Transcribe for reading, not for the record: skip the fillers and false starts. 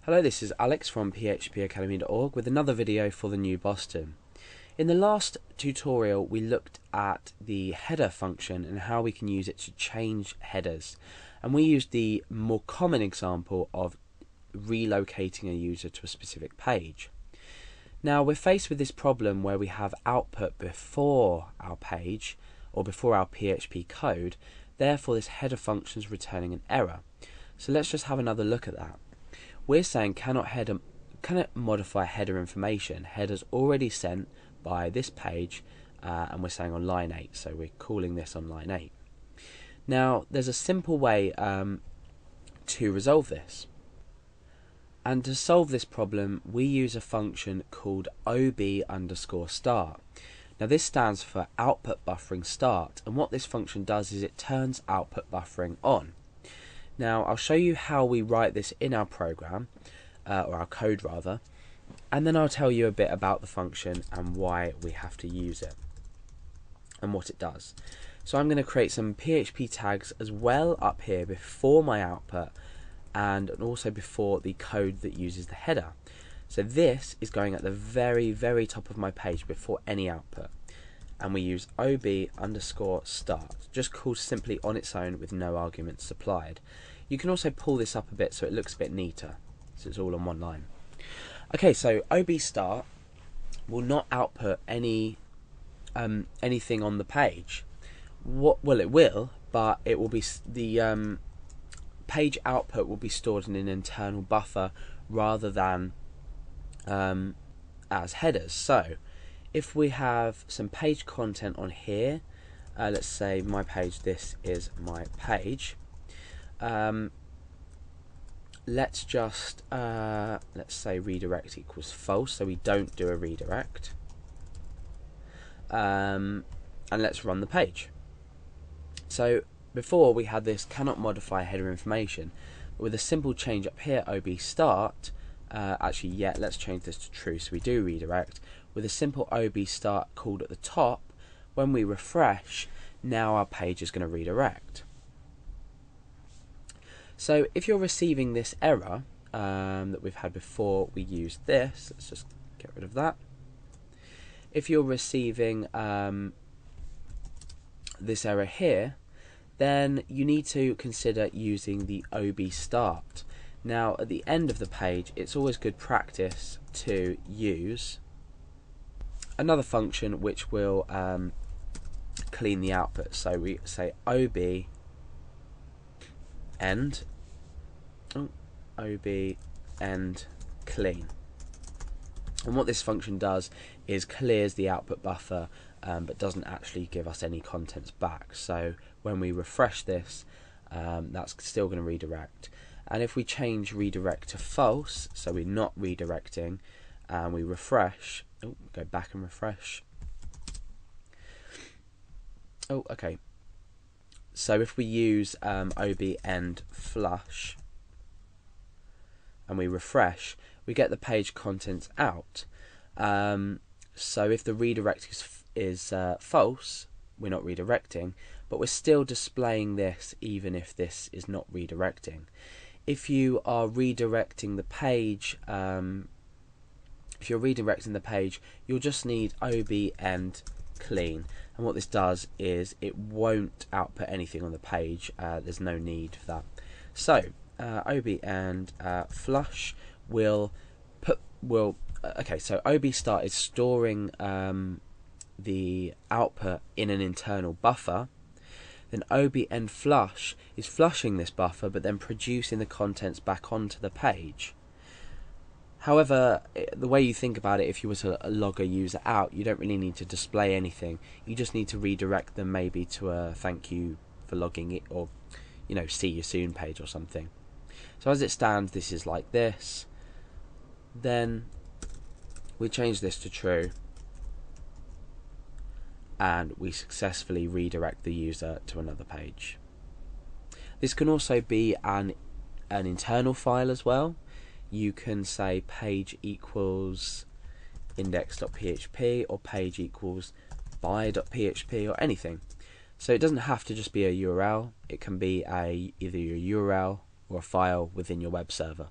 Hello, this is Alex from phpacademy.org with another video for the new Boston. In the last tutorial we looked at the header function and how we can use it to change headers, and we used the more common example of relocating a user to a specific page. Now we're faced with this problem where we have output before our page or before our PHP code, therefore this header function is returning an error. So let's just have another look at that. We're saying cannot modify header information. Header's already sent by this page, and we're saying on line 8, so we're calling this on line 8. Now there's a simple way to resolve this, and to solve this problem we use a function called ob_start. Now this stands for output buffering start, and what this function does is it turns output buffering on. Now I'll show you how we write this in our program, or our code rather, and then I'll tell you a bit about the function and why we have to use it and what it does. So I'm going to create some PHP tags as well up here before my output and also before the code that uses the header. So this is going at the very top of my page before any output, and we use ob_start, just called simply on its own with no arguments supplied. You can also pull this up a bit so it looks a bit neater, so it's all on one line. Okay, so ob_start will not output anything on the page. Well, it will, but it will be the page output will be stored in an internal buffer rather than as headers. So if we have some page content on here, let's say my page, this is my page, let's just let's say redirect equals false, so we don't do a redirect, and let's run the page. So before we had this cannot modify header information, but with a simple change up here, ob_start, let's change this to true, so we do redirect. With a simple ob_start called at the top, when we refresh, now our page is going to redirect. So if you're receiving this error that we've had before we used this, let's just get rid of that. If you're receiving this error here, then you need to consider using the ob_start. Now at the end of the page, it's always good practice to use another function which will clean the output. So we say ob_end, ob_end clean, and what this function does is clears the output buffer, but doesn't actually give us any contents back. So when we refresh this, that's still going to redirect. And if we change redirect to false, so we're not redirecting, and we refresh, go back and refresh. Okay. So if we use ob_end flush and we refresh, we get the page contents out. So if the redirect is false, we're not redirecting, but we're still displaying this even if this is not redirecting. If you are redirecting the page, you'll just need ob_end clean, and what this does is it won't output anything on the page. There's no need for that. So ob_end flush will so ob_start is storing the output in an internal buffer. Then ob_end flush is flushing this buffer but then producing the contents back onto the page. However, the way you think about it, if you were to log a user out, you don't really need to display anything. You just need to redirect them maybe to a thank you for logging it, or see you soon page or something. So as it stands, this is like this. Then we change this to true, and we successfully redirect the user to another page. This can also be an internal file as well. You can say page equals index.php or page equals by.php or anything. So it doesn't have to just be a URL, it can be either a URL or a file within your web server.